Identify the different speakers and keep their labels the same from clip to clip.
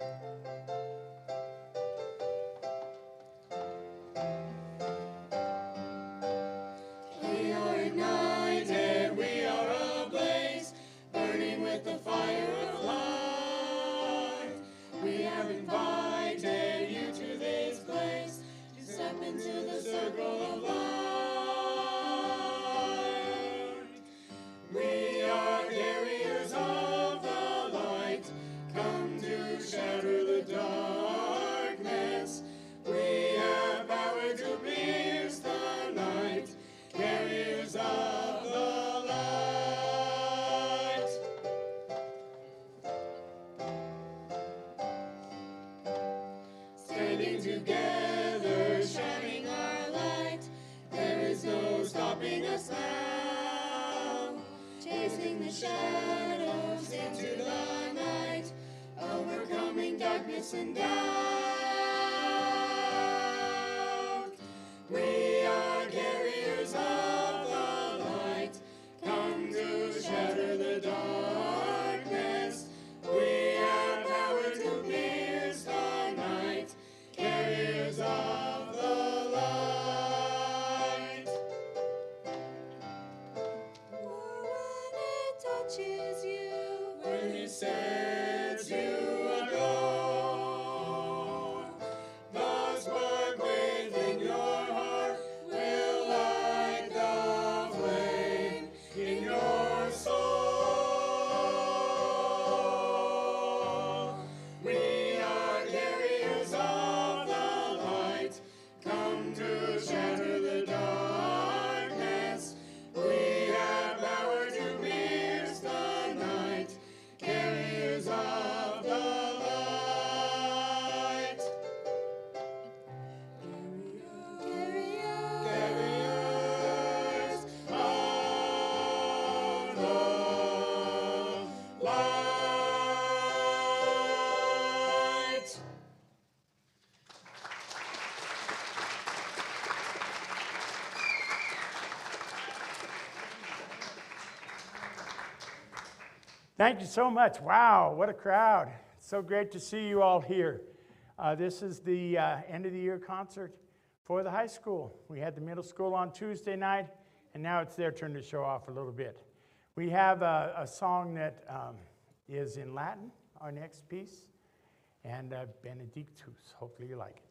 Speaker 1: We are ignited, we are ablaze, burning with the fire of light. We have invited you to this place, to step into the circle of light. We are carriers of the light, come to shatter the darkness. We have power to pierce the night, carriers of the light. Standing together, shining our light, there is no stopping us now. Chasing the shadows into the night, overcoming darkness and doubt. We are carriers of the light, come to shatter the darkness. We have power to pierce the night, carriers of the light. When it touches you, when it sets you aglow, the spark within your heart will light the flame in your soul. We are carriers of the light, come to shatter the darkness. We have power to pierce the night, carriers of the light. Carriers of the light.
Speaker 2: Thank you so much. Wow, what a crowd. It's so great to see you all here. This is the end of the year concert for the high school. We had the middle school on Tuesday night, and now it's their turn to show off a little bit. We have a song that is in Latin, our next piece, and Benedictus. Hopefully you like it.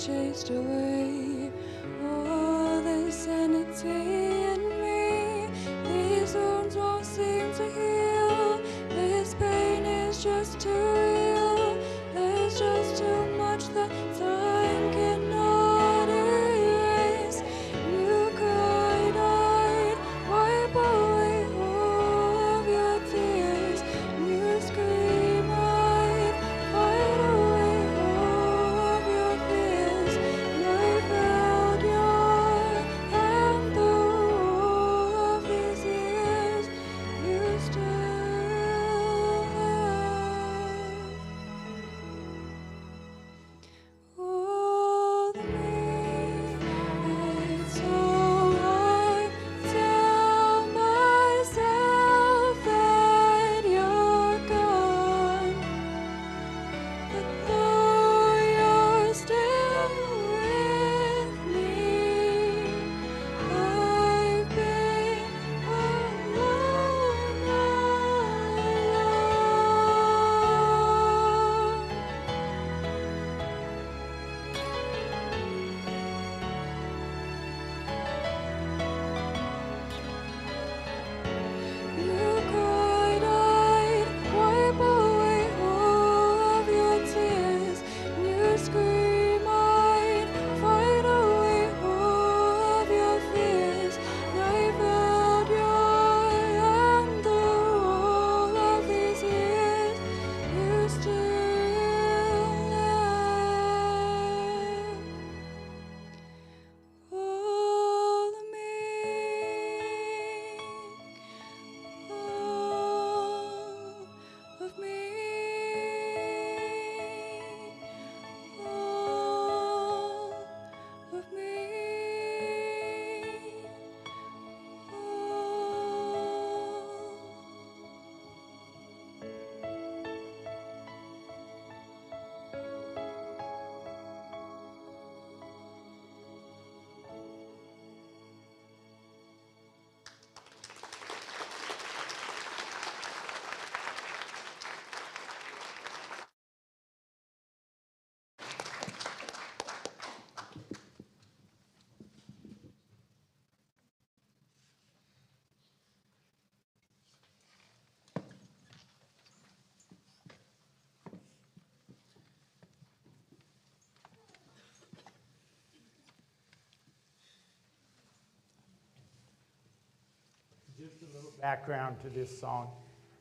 Speaker 3: chased away all the sanity in me. These wounds won't seem to heal. This pain is just too real. There's just too much that time cannot erase. You cried, I'd wipe away all of your tears. You scream, I'd fight away all of your fears. And I felt your hand through all of these years. You still have all the me. And so I tell myself that you're gone. But though you're still with me, I've been alone all along. You cried, I'd wipe away all of your tears. You scream, I'd fight away all of your fears. And I felt your hand through all of these years. You still have all of me. All of me. All of me.
Speaker 2: Just a little background to this song.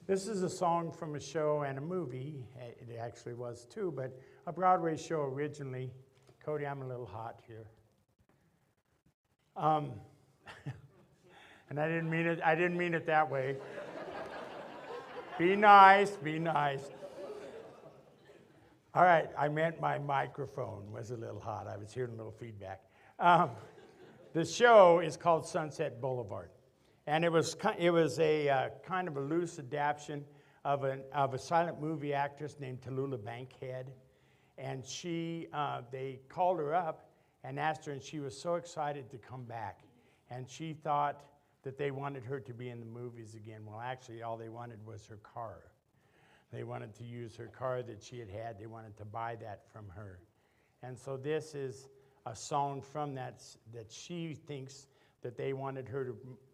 Speaker 2: This is a song from a show and a movie. It actually was too, but a Broadway show originally. Cody, I'm a little hot here. And I didn't mean it. I didn't mean it that way. Be nice. Be nice. All right. I meant my microphone was a little hot. I was hearing a little feedback. The show is called Sunset Boulevard. And it was a kind of a loose adaptation of a silent movie actress named Tallulah Bankhead. And they called her up and asked her, and she was so excited to come back. And she thought that they wanted her to be in the movies again. Well, actually, all they wanted was her car. They wanted to use her car that she had had. They wanted to buy that from her. And so this is a song from that she thinks that they wanted her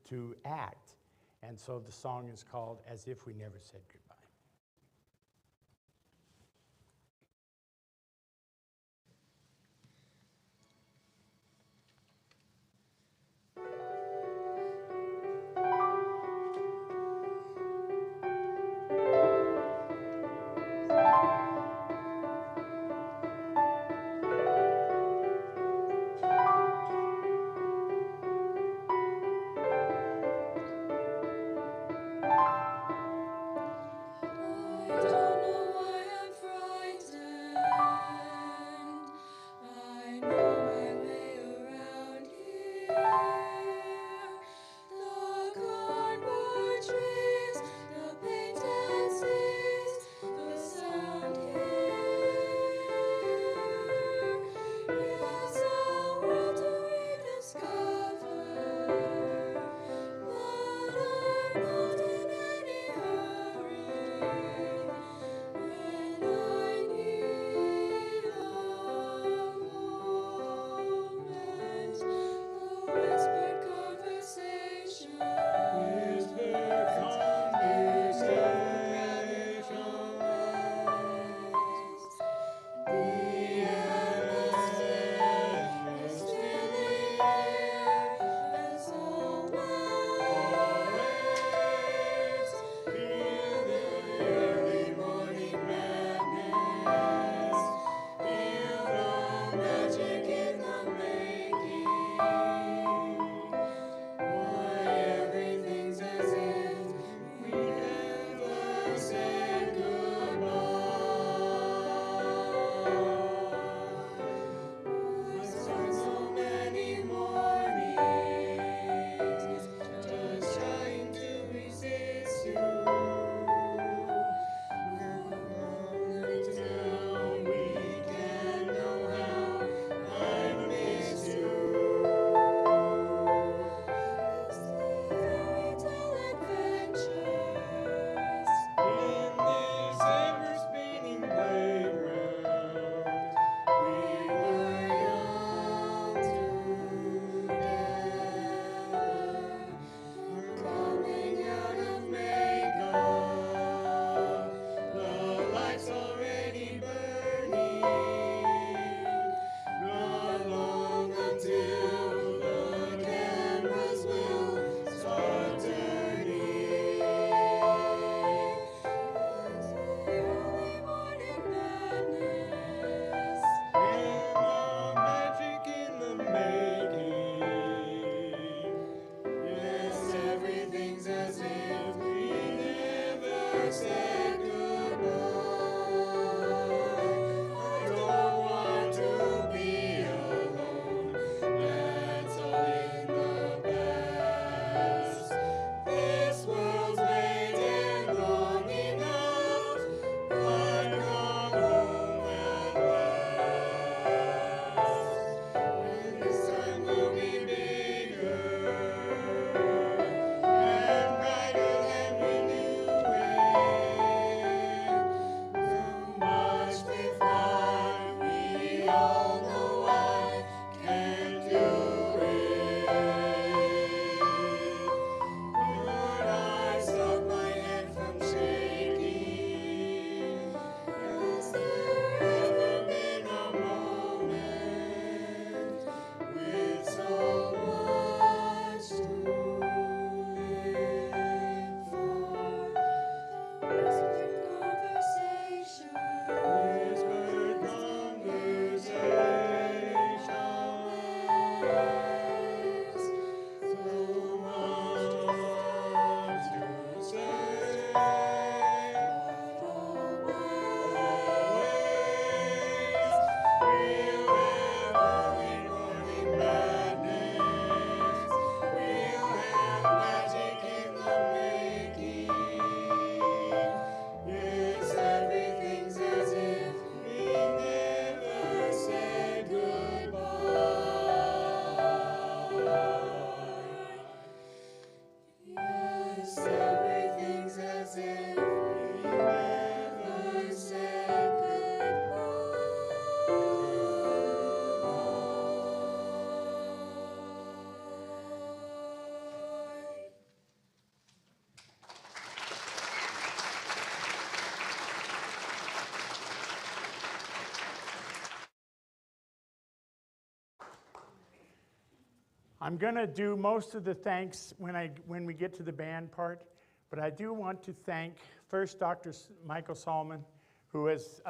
Speaker 2: to act. And so the song is called As If We Never Said Goodbye. I'm going to do most of the thanks when we get to the band part, but I do want to thank first Dr. Michael Solomon, who has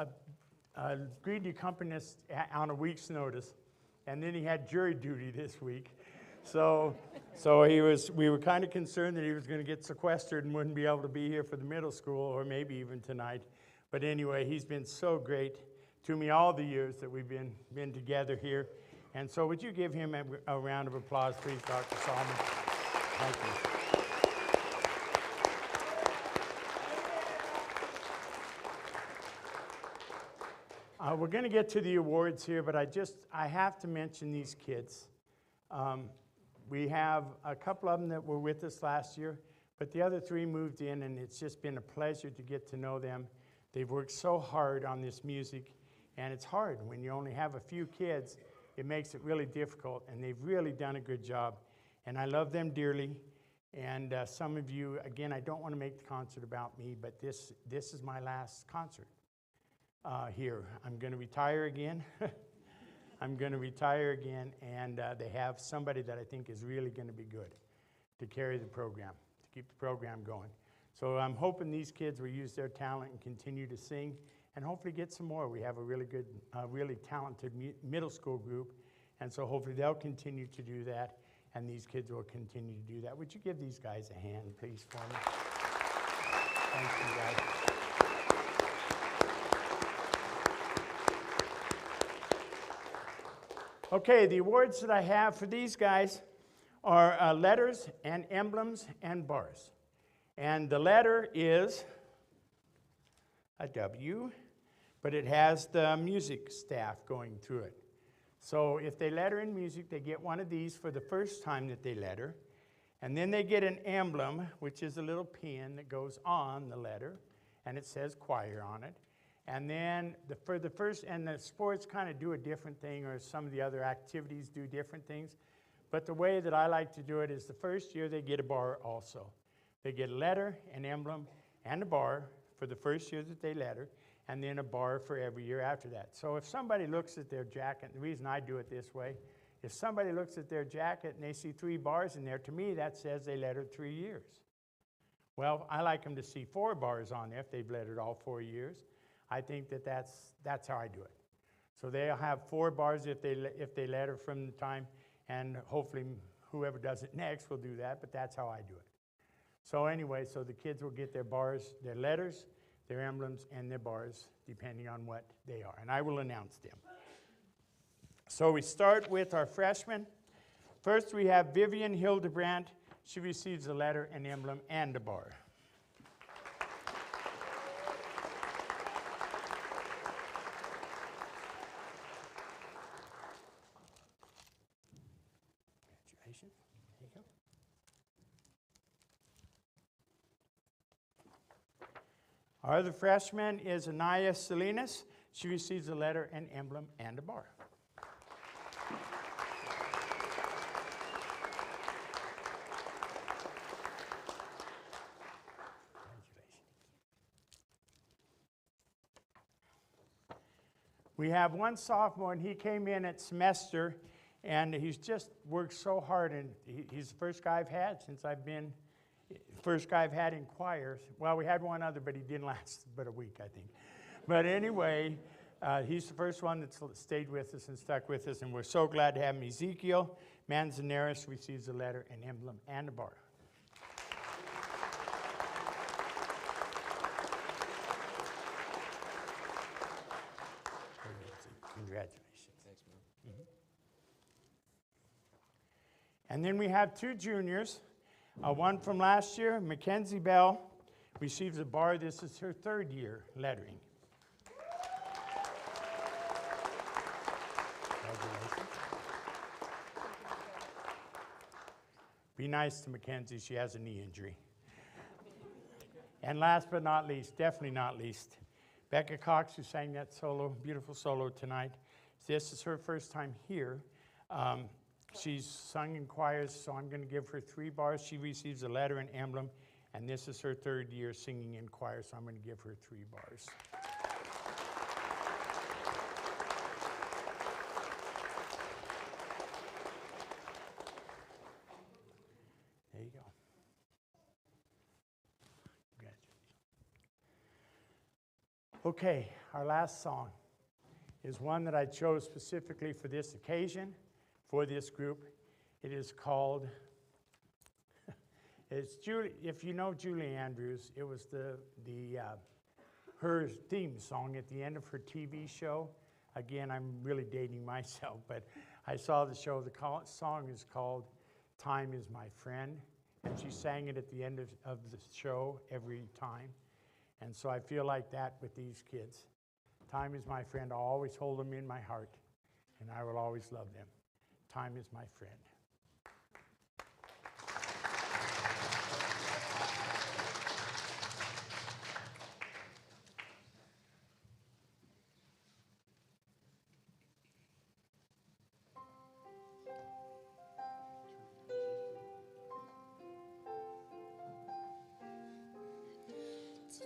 Speaker 2: agreed to accompany us on a week's notice, and then he had jury duty this week. So we were kind of concerned that he was going to get sequestered and wouldn't be able to be here for the middle school, or maybe even tonight. But anyway, he's been so great to me all the years that we've been together here. And so would you give him a round of applause, please, Dr. Solomon? Thank you. We're going to get to the awards here, but I have to mention these kids. We have a couple of them that were with us last year, but the other three moved in, and it's just been a pleasure to get to know them. They've worked so hard on this music, and it's hard. When you only have a few kids, it makes it really difficult, and they've really done a good job. And I love them dearly. And some of you, again, I don't want to make the concert about me, but this is my last concert here. I'm going to retire again. I'm going to retire again, and they have somebody that I think is really going to be good to carry the program, to keep the program going. So I'm hoping these kids will use their talent and continue to sing, and hopefully get some more. We have a really good, really talented middle school group, and so hopefully they'll continue to do that, and these kids will continue to do that. Would you give these guys a hand, please, for me? Thank you, guys. Okay, the awards that I have for these guys are letters and emblems and bars. And the letter is a W, but it has the music staff going through it. So if they letter in music, they get one of these for the first time that they letter. And then they get an emblem, which is a little pin that goes on the letter, and it says choir on it. And then for the first, and the sports kind of do a different thing, or some of the other activities do different things. But the way that I like to do it is the first year they get a bar also. They get a letter, an emblem, and a bar for the first year that they letter, and then a bar for every year after that. So if somebody looks at their jacket, the reason I do it this way, if somebody looks at their jacket and they see 3 bars in there, to me that says they lettered 3 years. Well, I like them to see 4 bars on there if they've lettered all 4 years. I think that's how I do it. So they'll have 4 bars if they letter from the time, and hopefully whoever does it next will do that, but that's how I do it. So anyway, so the kids will get their bars, their letters, their emblems, and their bars, depending on what they are. And I will announce them. So we start with our freshmen. First we have Vivian Hildebrandt. She receives a letter, an emblem, and a bar. Congratulations. There you go. Our other freshman is Anaya Salinas. She receives a letter, an emblem, and a bar. We have one sophomore, and he came in at semester, and he's just worked so hard, and he's the first guy I've had since I've been, first guy I've had in choirs. Well, we had one other, but he didn't last but a week, I think. But anyway, he's the first one that stayed with us and stuck with us, and we're so glad to have him. Ezekiel Manzanares receives a letter, an emblem, and a bar. Congratulations.
Speaker 4: Thanks, man.
Speaker 2: Mm-hmm. And then we have 2 juniors. One from last year, Mackenzie Bell, receives a bar. This is her 3rd year lettering. Congratulations. Be nice to Mackenzie. She has a knee injury. And last but not least, definitely not least, Becca Cox, who sang that solo, beautiful solo tonight. This is her first time here. She's sung in choirs, so I'm going to give her 3 bars. She receives a letter and emblem, and this is her 3rd year singing in choir, so I'm going to give her 3 bars. Okay, our last song is one that I chose specifically for this occasion, for this group. It is called, it's Julie, if you know Julie Andrews, it was her theme song at the end of her TV show. Again, I'm really dating myself, but I saw the show. The song is called Time Is My Friend, and she sang it at the end of the show every time. And so I feel like that with these kids. Time is my friend. I'll always hold them in my heart, and I will always love them. Time is my friend.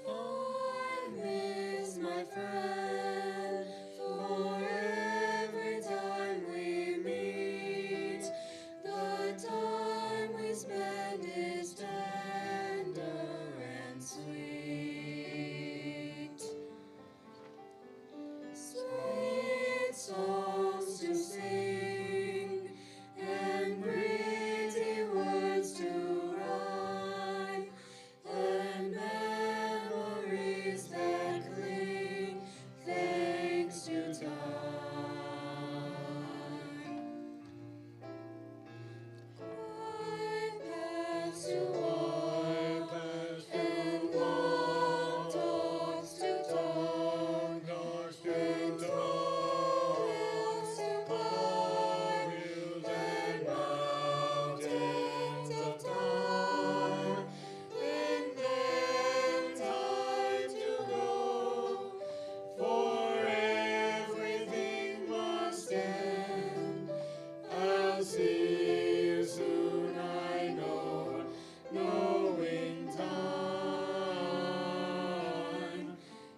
Speaker 1: Time is my friend, for every time we meet, the time we spend is tender and sweet. Sweet songs to sing and pretty words to write, and memories that cling thanks to time. Time passed to walk and walk, talks to talk, and talks to climb hills and mountains of time, and then time to go, for everything must end. I'll see you soon, I know, knowing time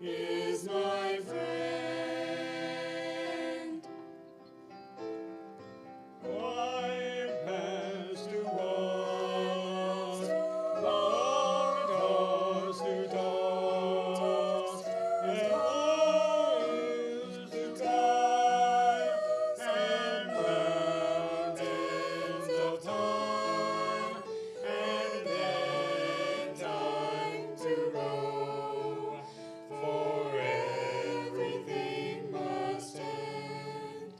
Speaker 1: is my friend. Time passed to walk, long toss to toss, and hills to climb, and mountains of time, and then time to go, for everything must end.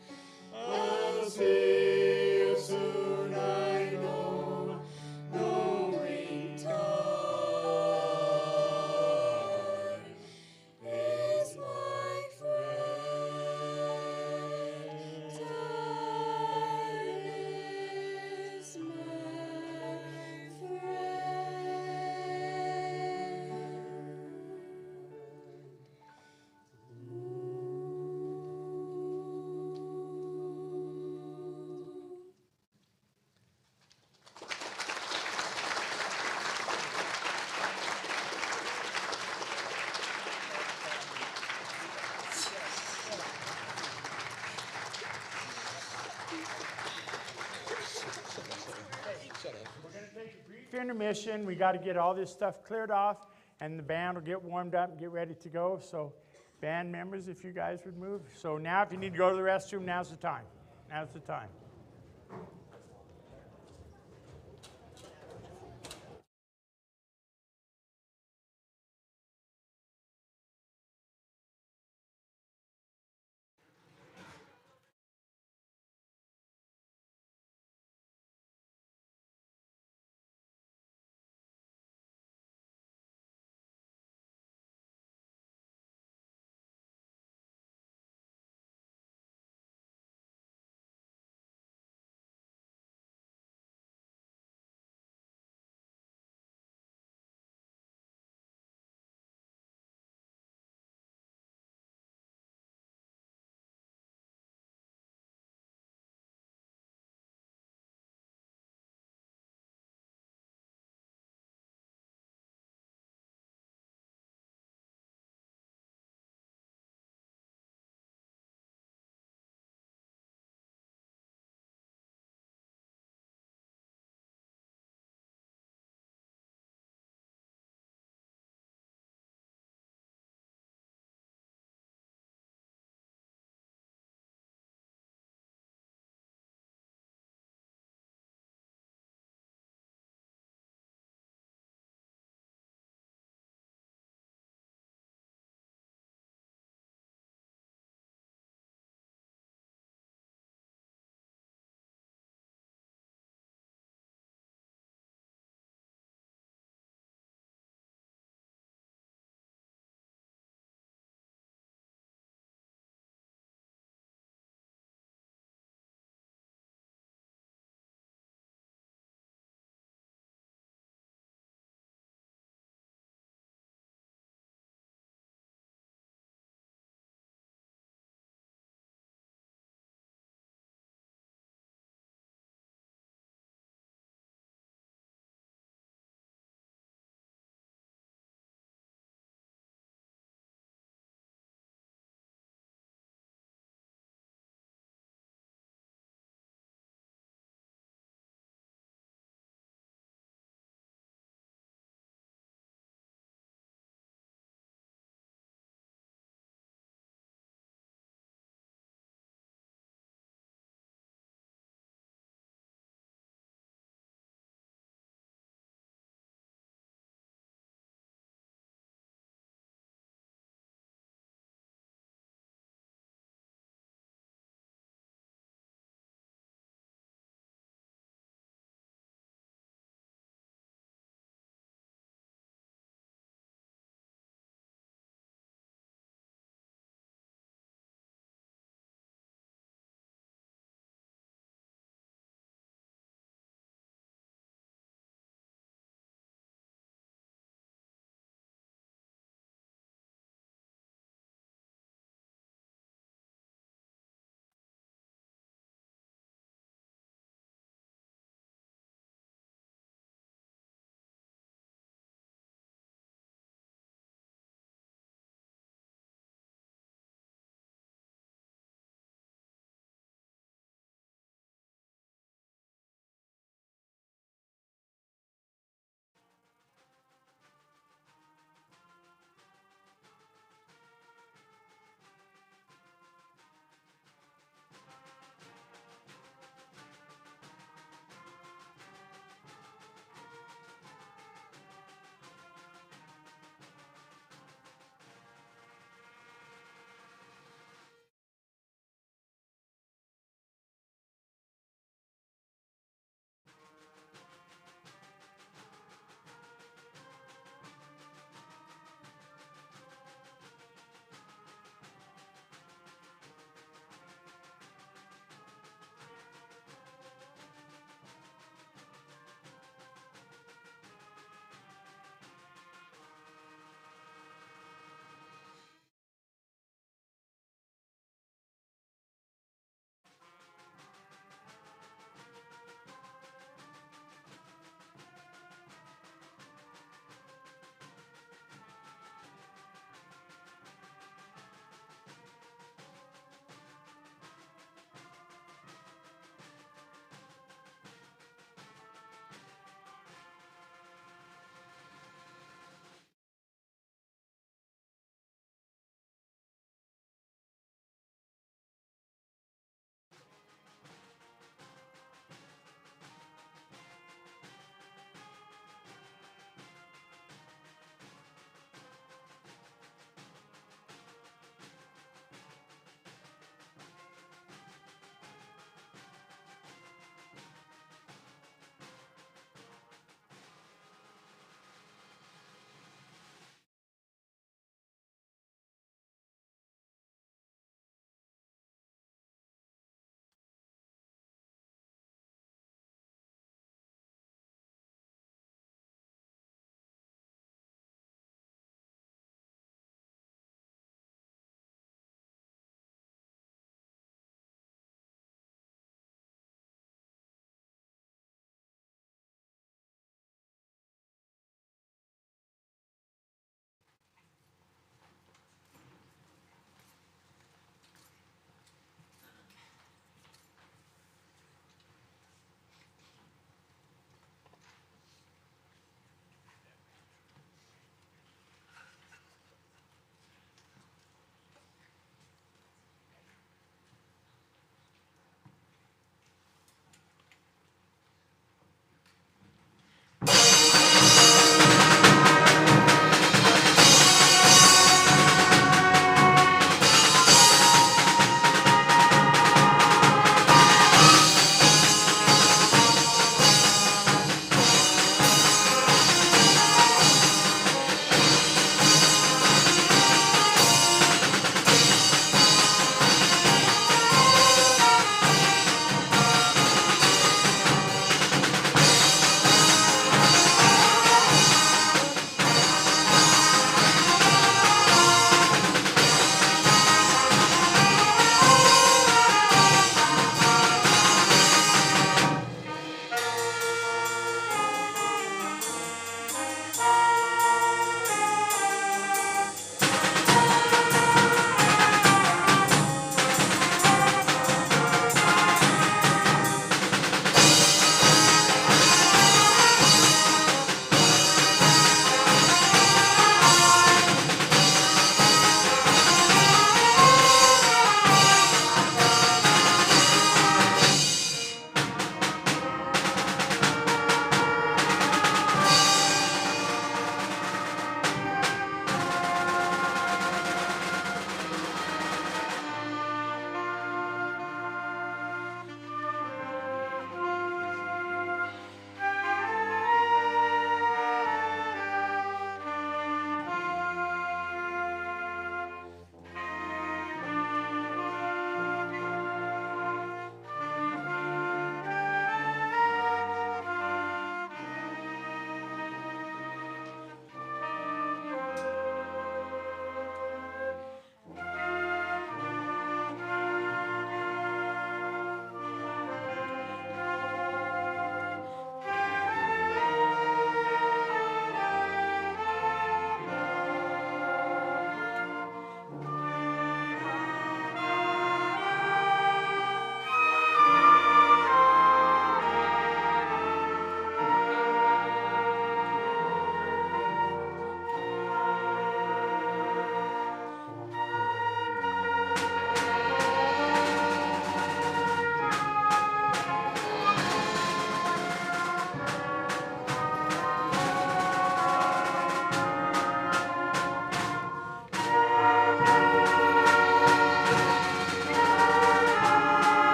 Speaker 1: I'll see you soon, I know, knowing time is my friend. Time is my friend.
Speaker 2: We're going to take a brief intermission. We got to get all this stuff cleared off, and the band will get warmed up and get ready to go. So, band members, if you guys would move. So now, if you need to go to the restroom, now's the time. Now's the time.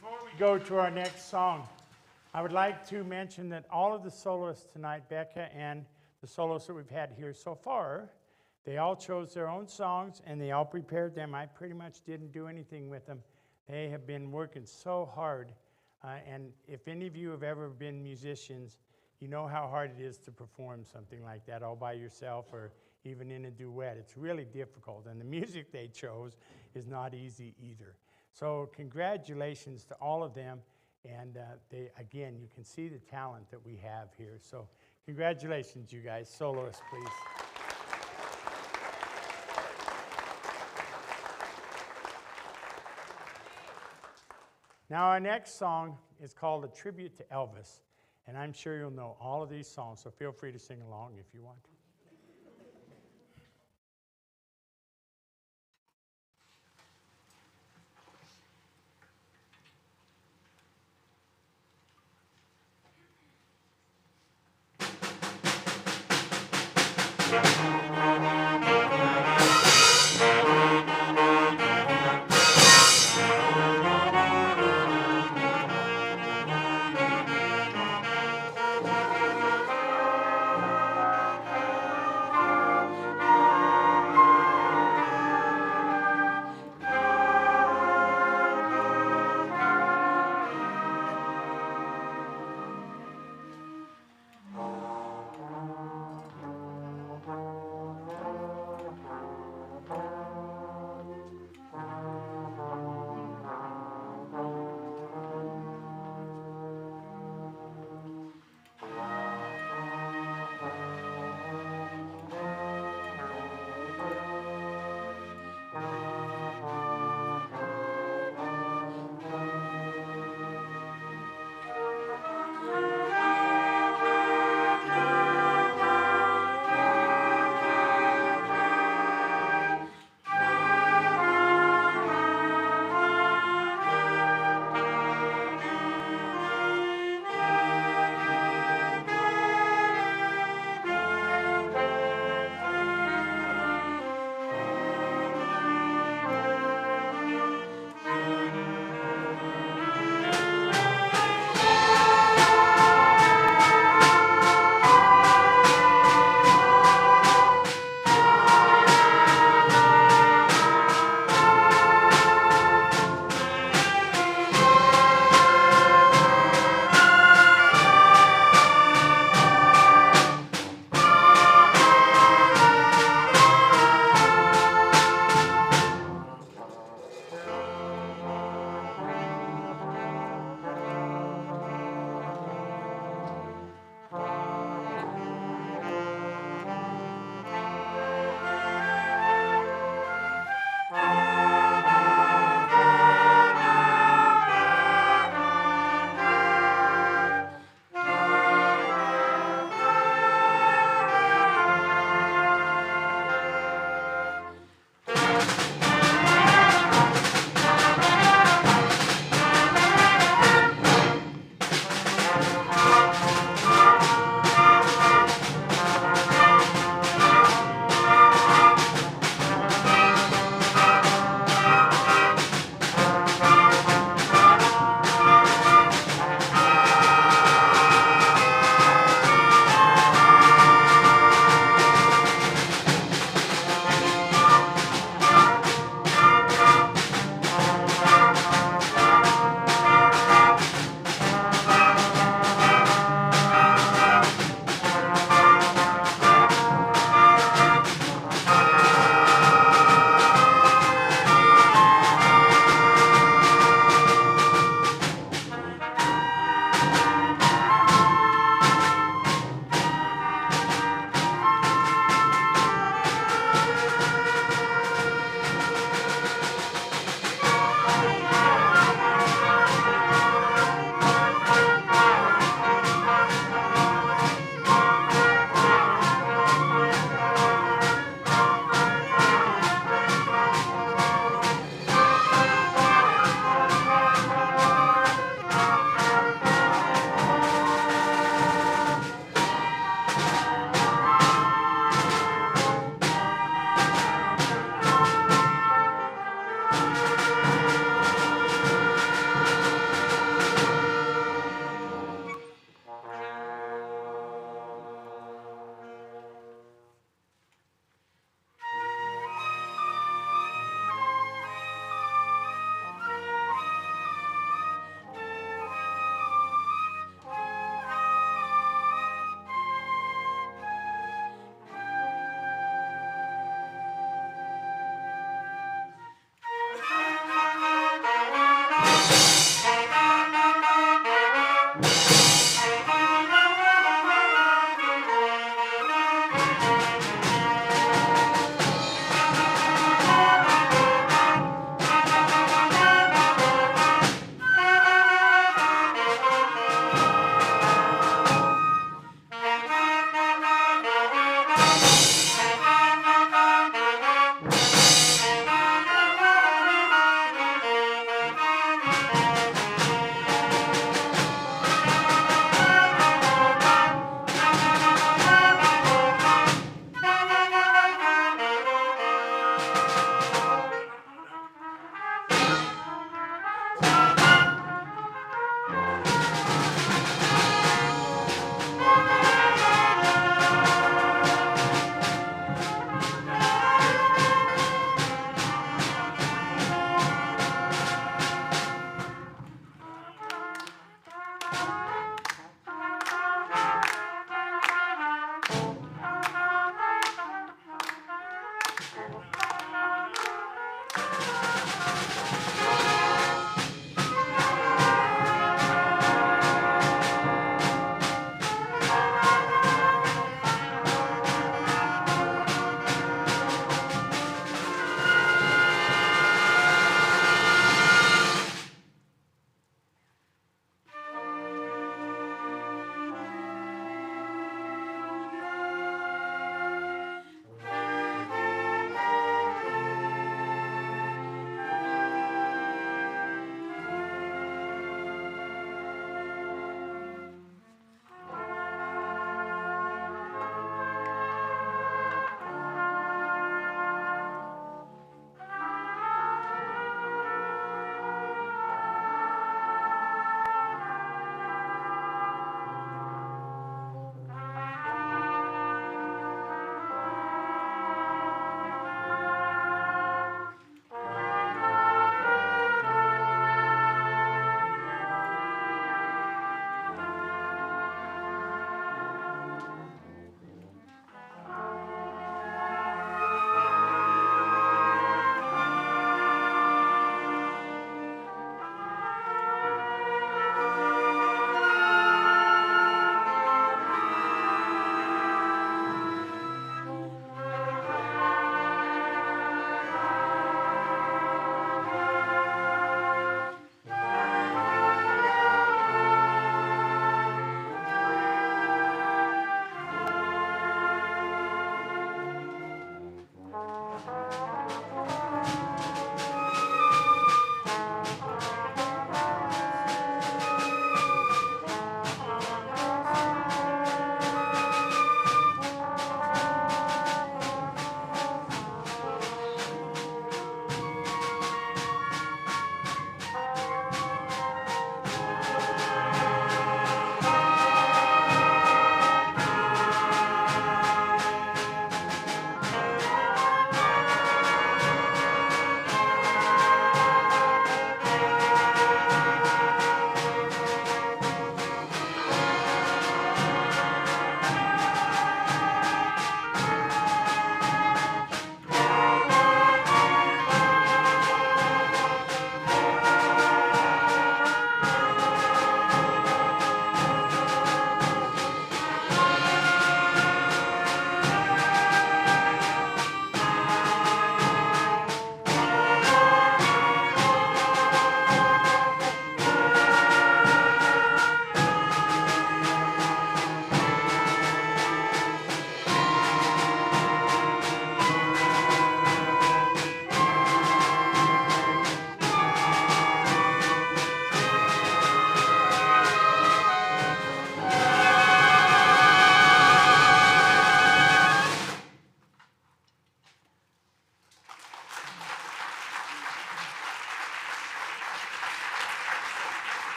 Speaker 2: Before we go to our next song, I would like to mention that all of the soloists tonight, Becca and the soloists that we've had here so far, they all chose their own songs and they all prepared them. I pretty much didn't do anything with them. They have been working so hard. And if any of you have ever been musicians, you know how hard it is to perform something like that all by yourself or even in a duet. It's really difficult. And the music they chose is not easy either. So congratulations to all of them. And again, you can see the talent that we have here. So congratulations, you guys. Soloists, please. Now, our next song is called A Tribute to Elvis. And I'm sure you'll know all of these songs, so feel free to sing along if you want.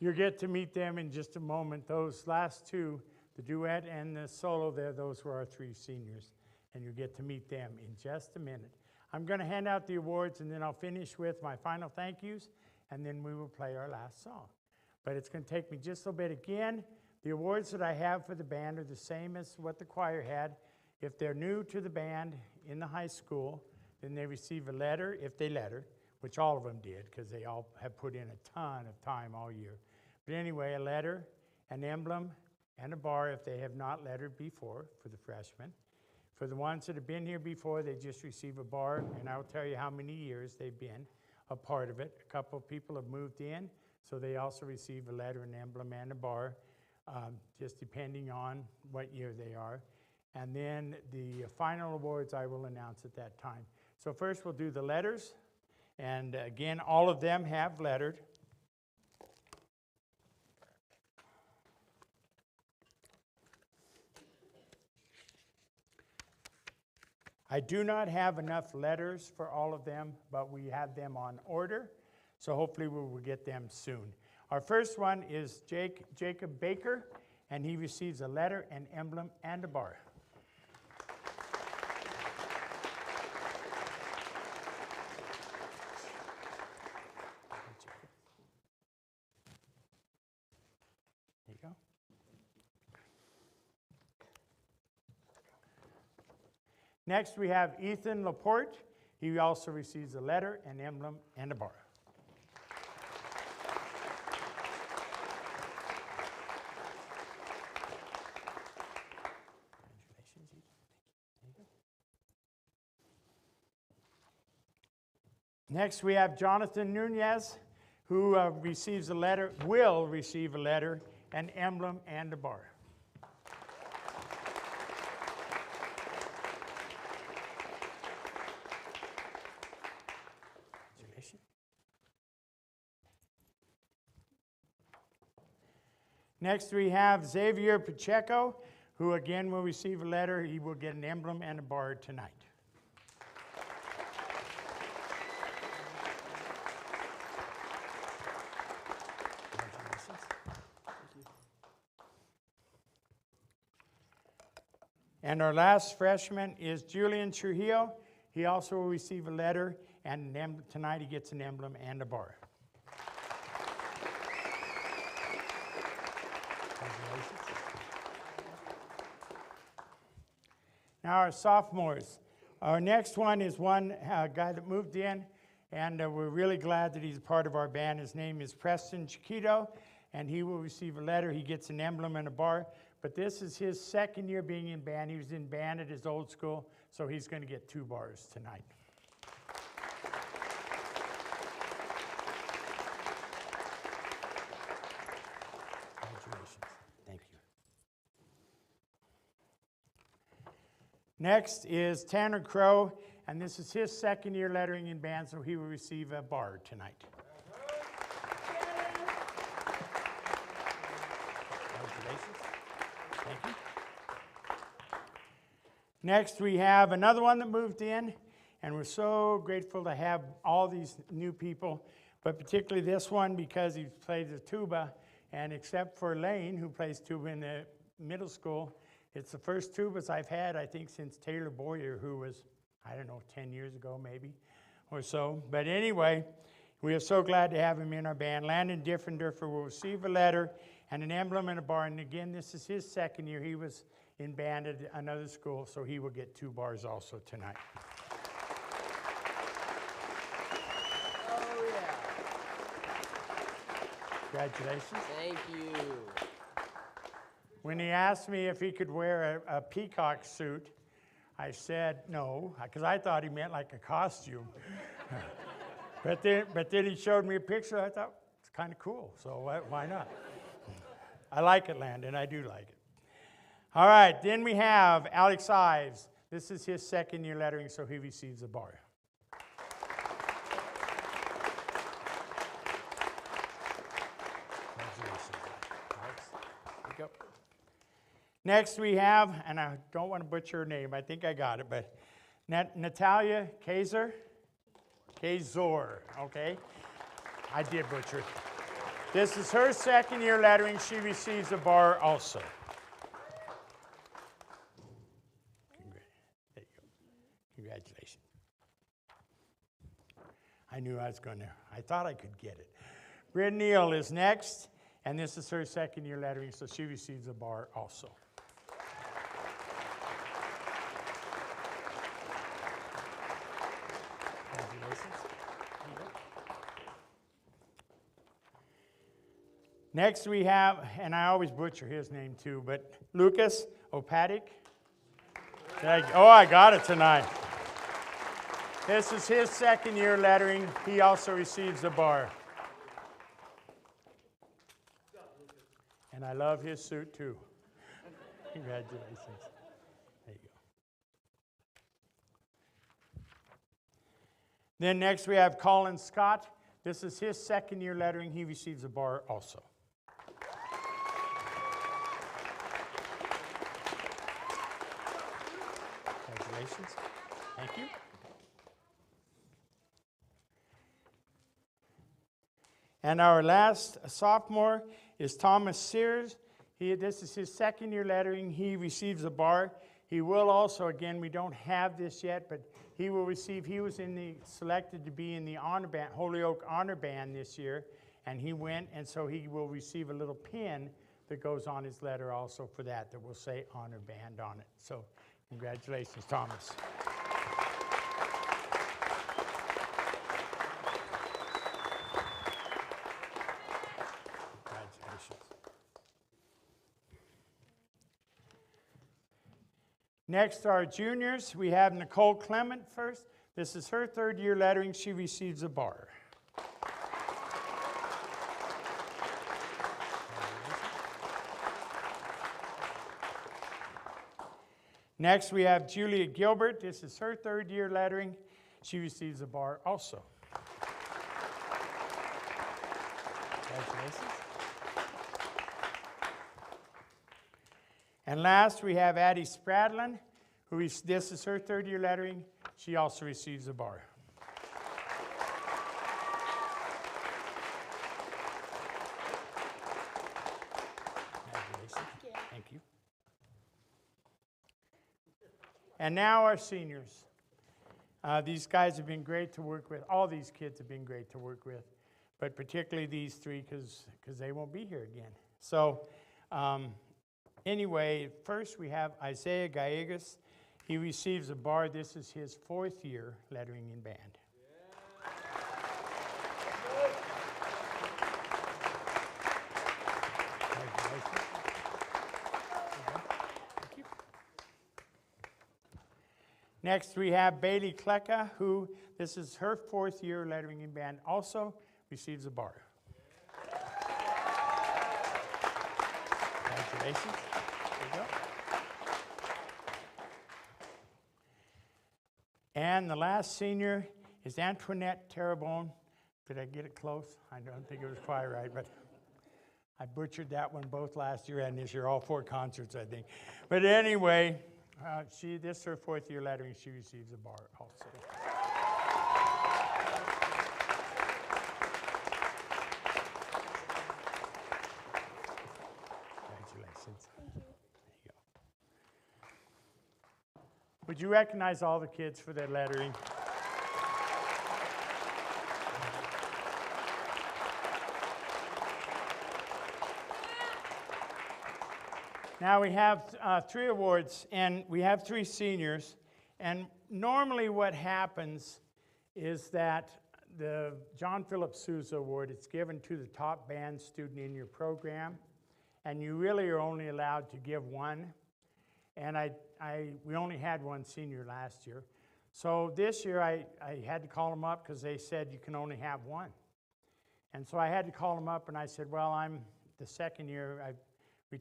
Speaker 2: You'll get to meet them in just a moment. Those last two, the duet and the solo there, those were our three seniors. And you'll get to meet them in just a minute. I'm going to hand out the awards, and then I'll finish with my final thank yous, and then we will play our last song. But it's going to take me just a little bit. Again, the awards that I have for the band are the same as what the choir had. If they're new to the band in the high school, then they receive a letter, if they letter, which all of them did, because they all have put in a ton of time all year. But anyway, a letter, an emblem, and a bar if they have not lettered before for the freshmen. For the ones that have been here before, they just receive a bar, and I'll tell you how many years they've been a part of it. A couple of people have moved in, so they also receive a letter, an emblem, and a bar, just depending on what year they are. And then the final awards I will announce at that time. So first we'll do the letters, and again, all of them have lettered. I do not have enough letters for all of them, but we have them on order, so hopefully we will get them soon. Our first one is Jacob Baker, and he receives a letter, an emblem, and a bar. There you go. Next, we have Ethan Laporte. He also receives a letter, an emblem, and a bar. Congratulations, Ethan. There you go. Next, we have Jonathan Nunez, who will receive a letter, an emblem, and a bar. Next, we have Xavier Pacheco, who again will receive a letter. He will get an emblem and a bar tonight. Congratulations. Thank you. And our last freshman is Julian Trujillo. He also will receive a letter, and an emblem. Tonight he gets an emblem and a bar. Now our sophomores. Our next one is one guy that moved in, and we're really glad that he's a part of our band. His name is Preston Chiquito, and he will receive a letter. He gets an emblem and a bar, but this is his second year being in band. He was in band at his old school, so he's going to get 2 bars tonight. Congratulations. Thank you. Next is Tanner Crow, and this is his second year lettering in band, so he will receive a bar tonight. Congratulations. Thank you. Next, we have another one that moved in, and we're so grateful to have all these new people, but particularly this one because he plays the tuba, and except for Lane, who plays tuba in the middle school, it's the first tubas I've had, I think, since Taylor Boyer, who was, I don't know, 10 years ago maybe or so. But anyway, we are so glad to have him in our band. Landon Diffenderfer will receive a letter and an emblem and a bar. And again, this is his second year. He was in band at another school, so he will get 2 bars also tonight.
Speaker 1: Oh, yeah.
Speaker 2: Congratulations.
Speaker 1: Thank you.
Speaker 2: When he asked me if he could wear a peacock suit, I said no, because I thought he meant like a costume. but then he showed me a picture. I thought, it's kind of cool, so why not? I like it, Landon. I do like it. All right, then we have Alex Ives. This is his second year lettering, so he receives a bar. Congratulations, Alex. There you go. Next we have, and I don't want to butcher her name, I think I got it, but Natalia Kazor, okay? I did butcher it. This is her second year lettering. She receives a bar also. There you go. Congratulations. I knew I was going to. I thought I could get it. Brittany Neal is next, and this is her second year lettering, so she receives a bar also. Congratulations. Next we have, and I always butcher his name too, but Lucas Opatic. Oh, I got it tonight. This is his second year lettering. He also receives a bar. And I love his suit too. Congratulations. There you go. Then next we have Colin Scott. This is his second year lettering. He receives a bar also. Congratulations. Thank you. And our last sophomore is Thomas Sears. This is his second year lettering. He receives a bar. He will also, again, we don't have this yet, but he will receive, he was selected to be in the honor band, Holyoke Honor Band this year, and he went, and so he will receive a little pin that goes on his letter also for that will say Honor Band on it. So congratulations, Thomas. Next are juniors. We have Nicole Clement first. This is her third year lettering. She receives a bar. Next we have Julia Gilbert. This is her third year lettering. She receives a bar also. Congratulations. And last, we have Addie Spradlin, this is her third year lettering. She also receives a bar. Thank you. And now our seniors. These guys have been great to work with. All these kids have been great to work with, but particularly these three because they won't be here again. So, anyway, first we have Isaiah Gallegos. He receives a bar. This is his fourth year lettering in band. Thank you. Next we have Bailey Klecka, who this is her fourth year lettering in band, also receives a bar. Congratulations. There you go. And the last senior is Antoinette Terrebonne. Did I get it close? I don't think it was quite right, but I butchered that one both last year and this year, all four concerts, I think. But anyway, this is her fourth year lettering. She receives a bar also. Congratulations. Thank you. There you go. Would you recognize all the kids for their lettering? Now we have 3 awards, and we have 3 seniors. And normally what happens is that the John Philip Sousa Award, it's given to the top band student in your program, and you really are only allowed to give one. And we only had one senior last year. So this year I had to call them up because they said you can only have one. And so I had to call them up, and I said, well, I'm the second year.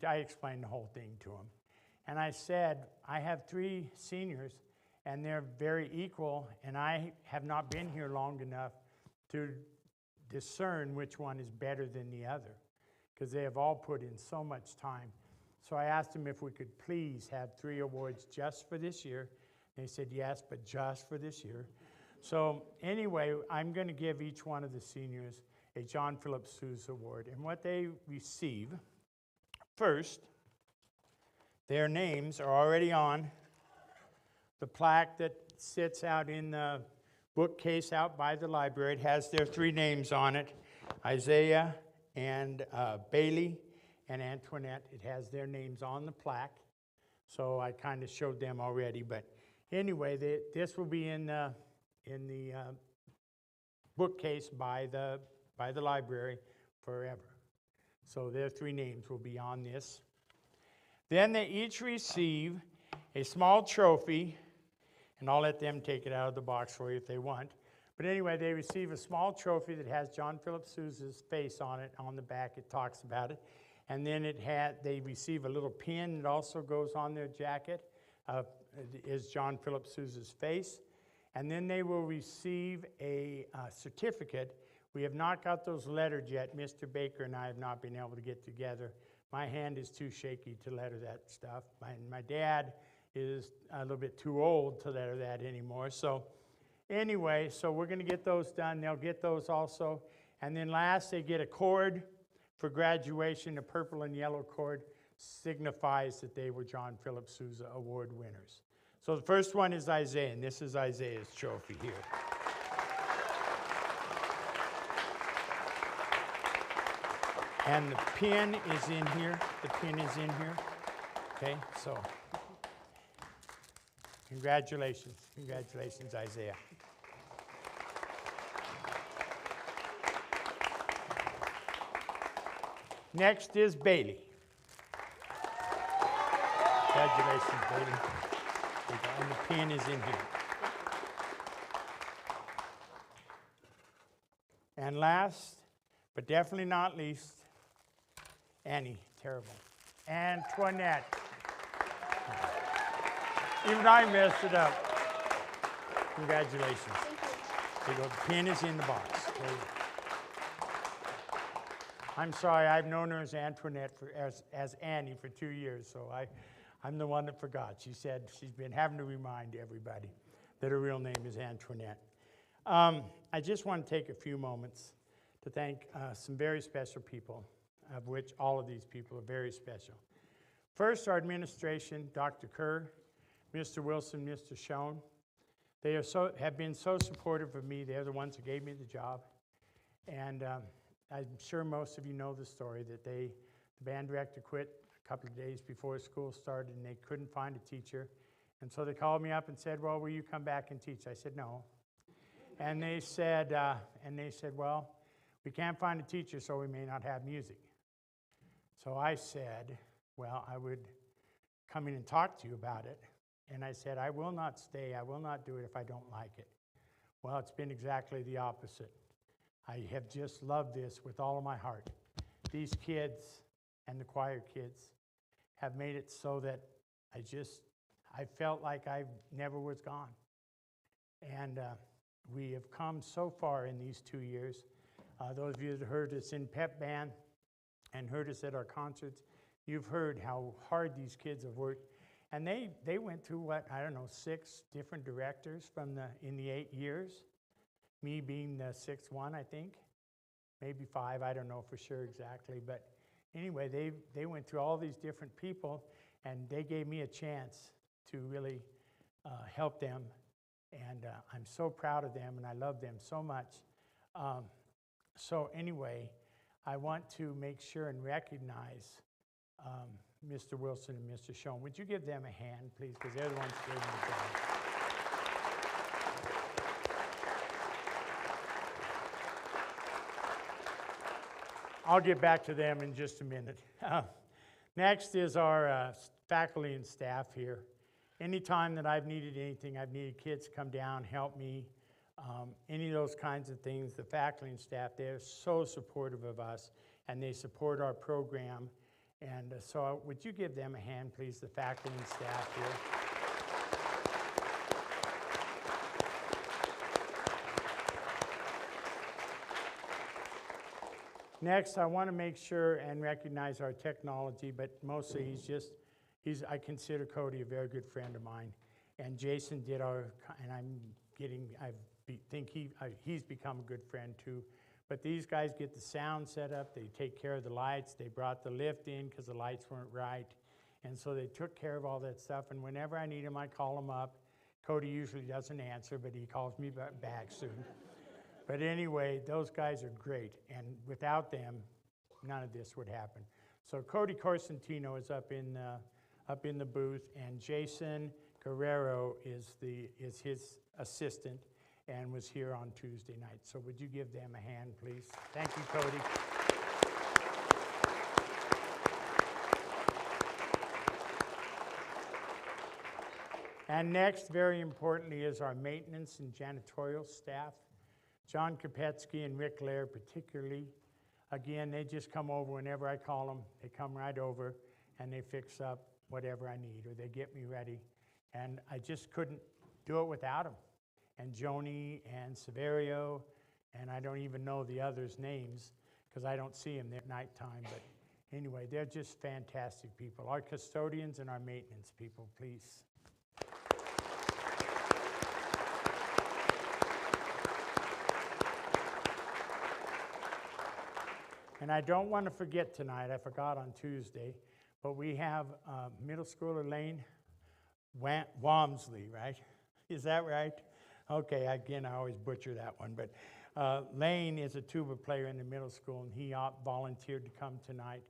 Speaker 2: I explained the whole thing to them. And I said, I have 3 seniors, and they're very equal, and I have not been here long enough to discern which one is better than the other, because they have all put in so much time. So I asked them if we could please have 3 awards just for this year. They said yes, but just for this year. So anyway, I'm going to give each one of the seniors a John Philip Sousa Award. And what they receive, first, their names are already on the plaque that sits out in the bookcase out by the library. It has their 3 names on it, Isaiah and Bailey and Antoinette. It has their names on the plaque. So I kind of showed them already. But anyway, this will be in the bookcase by the library forever. So their 3 names will be on this. Then they each receive a small trophy, and I'll let them take it out of the box for you if they want. But anyway, they receive a small trophy that has John Philip Sousa's face on it. On the back, it talks about it. And then they receive a little pin that also goes on their jacket. Is John Philip Sousa's face. And then they will receive a certificate. We have not got those lettered yet. Mr. Baker and I have not been able to get together. My hand is too shaky to letter that stuff. My dad is a little bit too old to letter that anymore. So anyway, so we're going to get those done. They'll get those also. And then last, they get a cord for graduation. The purple and yellow cord signifies that they were John Philip Sousa Award winners. So the first one is Isaiah, and this is Isaiah's trophy here. And the pin is in here. The pin is in here. Okay, so congratulations. Congratulations, Isaiah. Next is Bailey. Congratulations, Bailey. And the pin is in here. And last, but definitely not least, Annie, terrible. Antoinette. Even I messed it up. Congratulations. There you go. The pin is in the box. I'm sorry, I've known her as Antoinette, as Annie for 2 years, so I'm the one that forgot. She said she's been having to remind everybody that her real name is Antoinette. I just want to take a few moments to thank some very special people, of which all of these people are very special. First, our administration, Dr. Kerr, Mr. Wilson, Mr. Schoen. They have been so supportive of me. They're the ones who gave me the job. And I'm sure most of you know the story that the band director quit a couple of days before school started, and they couldn't find a teacher. And so they called me up and said, well, will you come back and teach? I said, no. And they said, well, we can't find a teacher, so we may not have music. So I said, well, I would come in and talk to you about it. And I said, I will not stay. I will not do it if I don't like it. Well, it's been exactly the opposite. I have just loved this with all of my heart. These kids and the choir kids have made it so that I felt like I never was gone. And we have come so far in these 2 years. Those of you that heard us in pep band and heard us at our concerts, you've heard how hard these kids have worked. And they went through, 6 different directors in the 8 years. Me being the 6th one, I think. Maybe 5, I don't know for sure exactly. But anyway, they went through all these different people, and they gave me a chance to really help them. And I'm so proud of them, and I love them so much. So anyway, I want to make sure and recognize Mr. Wilson and Mr. Schoen. Would you give them a hand, please, because they're the ones who gave me the job. I'll get back to them in just a minute. Next is our faculty and staff here. Anytime that I've needed anything, I've needed kids to come down, help me, any of those kinds of things, the faculty and staff, they're so supportive of us, and they support our program. And so would you give them a hand, please, the faculty and staff here. Next, I want to make sure and recognize our technology, but mostly I consider Cody a very good friend of mine. And Jason did he's become a good friend too. But these guys get the sound set up, they take care of the lights, they brought the lift in because the lights weren't right. And so they took care of all that stuff, and whenever I need them, I call them up. Cody usually doesn't answer, but he calls me back soon. But anyway, those guys are great, and without them, none of this would happen. So Cody Corsentino is up in the booth, and Jason Guerrero is his assistant and was here on Tuesday night. So would you give them a hand, please? Thank you, Cody. And next, very importantly, is our maintenance and janitorial staff. John Kopetsky and Rick Lair particularly. Again, they just come over whenever I call them. They come right over and they fix up whatever I need, or they get me ready. And I just couldn't do it without them. And Joni and Severio, and I don't even know the others' names because I don't see them at nighttime. But anyway, they're just fantastic people. Our custodians and our maintenance people, please. And I don't want to forget tonight, I forgot on Tuesday, but we have middle schooler Lane Walmsley, right? Is that right? Okay, again, I always butcher that one. But Lane is a tuba player in the middle school, and he volunteered to come tonight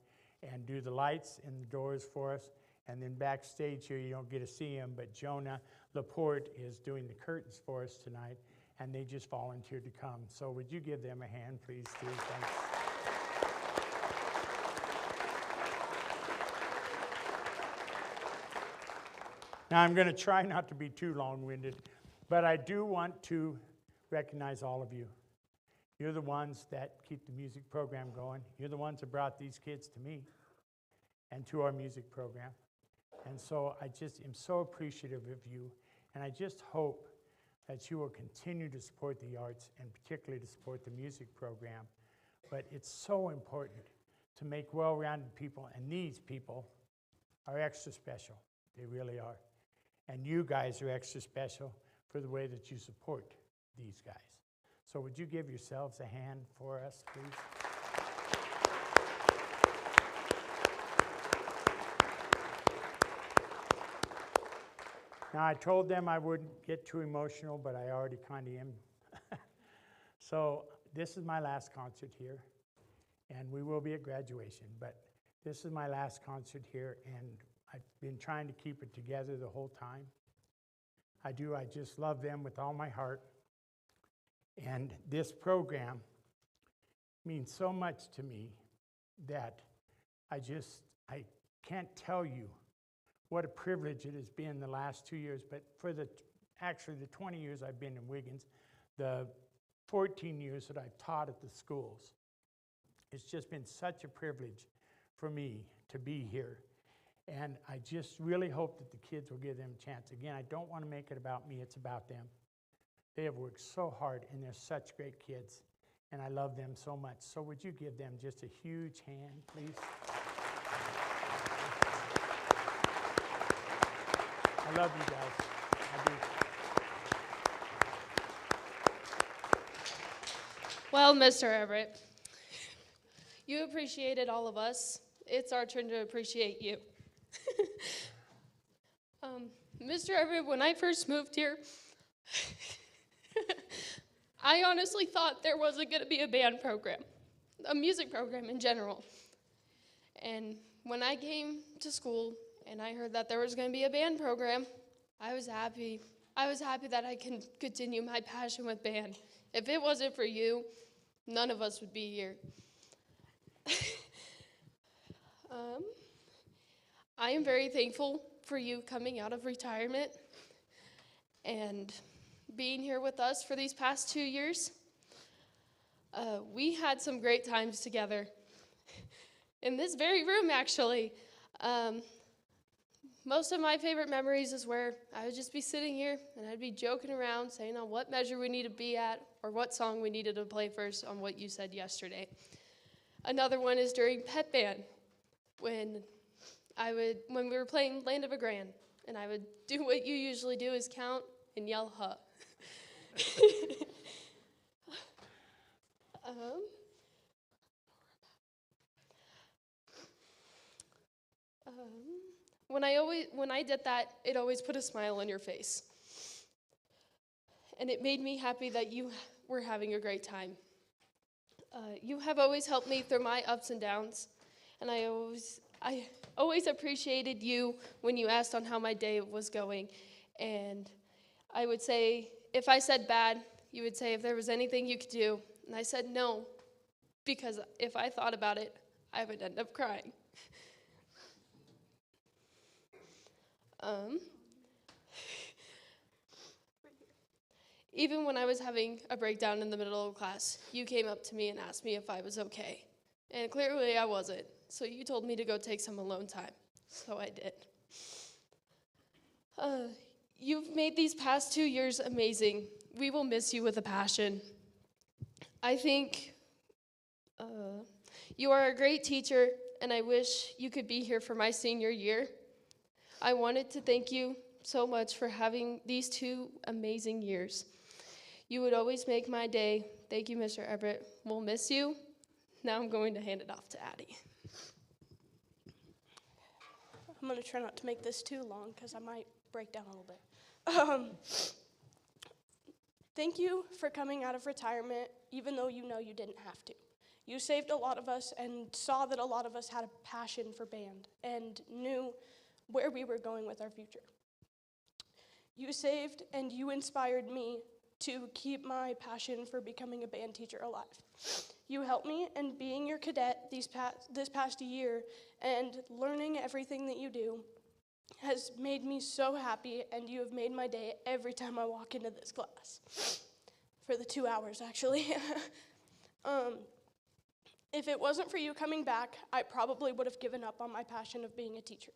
Speaker 2: and do the lights and the doors for us. And then backstage here, you don't get to see him, but Jonah Laporte is doing the curtains for us tonight, and they just volunteered to come. So would you give them a hand, please, Steve? Thanks. Now, I'm going to try not to be too long-winded, but I do want to recognize all of you. You're the ones that keep the music program going. You're the ones that brought these kids to me and to our music program. And so I just am so appreciative of you, and I just hope that you will continue to support the arts and particularly to support the music program. But it's so important to make well-rounded people, and these people are extra special. They really are. And you guys are extra special for the way that you support these guys. So would you give yourselves a hand for us, please? Now, I told them I wouldn't get too emotional, but I already kind of am. So this is my last concert here, and we will be at graduation, but this is my last concert here, and I've been trying to keep it together the whole time. I just love them with all my heart. And this program means so much to me that I can't tell you what a privilege it has been the last 2 years, but for actually the 20 years I've been in Wiggins, the 14 years that I've taught at the schools, it's just been such a privilege for me to be here. And I just really hope that the kids will give them a chance. Again, I don't want to make it about me, it's about them. They have worked so hard, and they're such great kids, and I love them so much. So would you give them just a huge hand, please? I love you guys. I do.
Speaker 4: Well, Mr. Everett, you appreciated all of us. It's our turn to appreciate you. Mr. Everett, when I first moved here, I honestly thought there wasn't going to be a band program, a music program in general. And when I came to school and I heard that there was going to be a band program, I was happy. I was happy that I can continue my passion with band. If it wasn't for you, none of us would be here. I am very thankful for you coming out of retirement and being here with us for these past 2 years. We had some great times together in this very room, actually. Most of my favorite memories is where I would just be sitting here and I'd be joking around, saying on what measure we need to be at or what song we needed to play first on what you said yesterday. Another one is during pep band, when we were playing Land of a Grand, and I would do what you usually do, is count and yell, huh. Um, when I did that, it always put a smile on your face. And it made me happy that you were having a great time. You have always helped me through my ups and downs, and I always appreciated you when you asked on how my day was going. And I would say, if I said bad, you would say if there was anything you could do. And I said no, because if I thought about it, I would end up crying. Even when I was having a breakdown in the middle of class, you came up to me and asked me if I was okay. And clearly I wasn't, so you told me to go take some alone time. So I did. You've made these past 2 years amazing. We will miss you with a passion. I think you are a great teacher, and I wish you could be here for my senior year. I wanted to thank you so much for having these 2 amazing years. You would always make my day. Thank you, Mr. Everett. We'll miss you. Now I'm going to hand it off to Addie.
Speaker 5: I'm going to try not to make this too long because I might break down a little bit. Thank you for coming out of retirement, even though you know you didn't have to. You saved a lot of us and saw that a lot of us had a passion for band and knew where we were going with our future. You saved and you inspired me to keep my passion for becoming a band teacher alive. You helped me in being your cadet this past year, and learning everything that you do has made me so happy, and you have made my day every time I walk into this class. For the 2 hours, actually. If it wasn't for you coming back, I probably would have given up on my passion of being a teacher.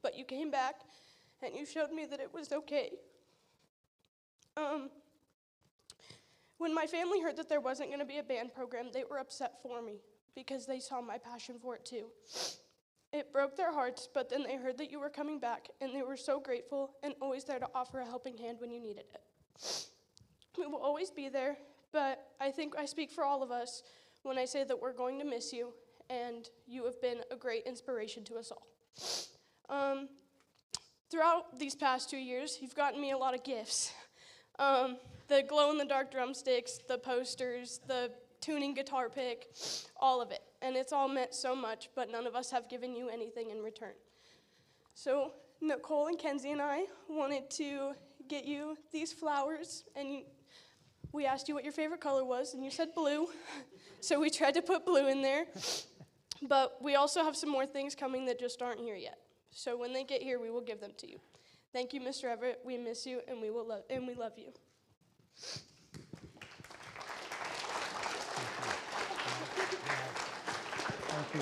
Speaker 5: But you came back, and you showed me that it was okay. When my family heard that there wasn't going to be a band program, they were upset for me because they saw my passion for it too. It broke their hearts, but then they heard that you were coming back, and they were so grateful and always there to offer a helping hand when you needed it. We will always be there, but I think I speak for all of us when I say that we're going to miss you, and you have been a great inspiration to us all. Throughout these past 2 years, you've gotten me a lot of gifts. The glow-in-the-dark drumsticks, the posters, the tuning guitar pick, all of it. And it's all meant so much, but none of us have given you anything in return. So Nicole and Kenzie and I wanted to get you these flowers, and we asked you what your favorite color was, and you said blue. So we tried to put blue in there. But we also have some more things coming that just aren't here yet. So when they get here, we will give them to you. Thank you, Mr. Everett. We miss you, and we love you.
Speaker 2: Thank you.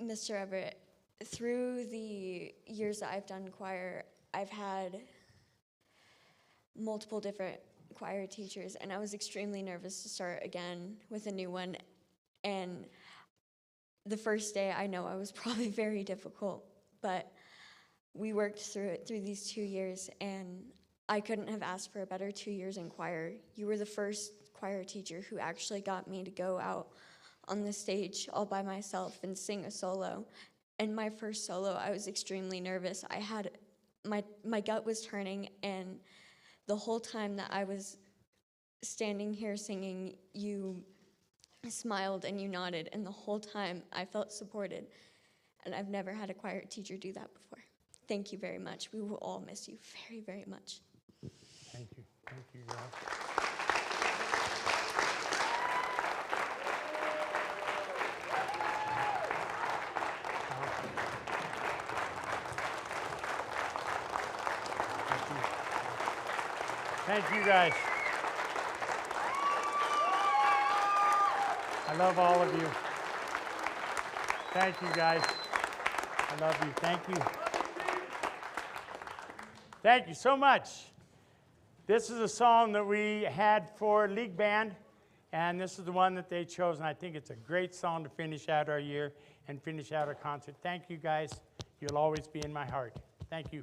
Speaker 3: Mr. Everett, through the years that I've done choir, I've had multiple different choir teachers, and I was extremely nervous to start again with a new one. And the first day, I know I was probably very difficult, but we worked through it through these 2 years, and I couldn't have asked for a better 2 years in choir. You were the first choir teacher who actually got me to go out on the stage all by myself and sing a solo. And my first solo, I was extremely nervous. I had, my gut was turning, and the whole time that I was standing here singing, you smiled and you nodded, and the whole time I felt supported. And I've never had a choir teacher do that before. Thank you very much. We will all miss you very, very much.
Speaker 2: Thank you. Thank you, guys. Thank you, guys. I love all of you. Thank you, guys. I love you. Thank you. Thank you so much. This is a song that we had for League Band, and this is the one that they chose, and I think it's a great song to finish out our year and finish out our concert. Thank you, guys. You'll always be in my heart. Thank you.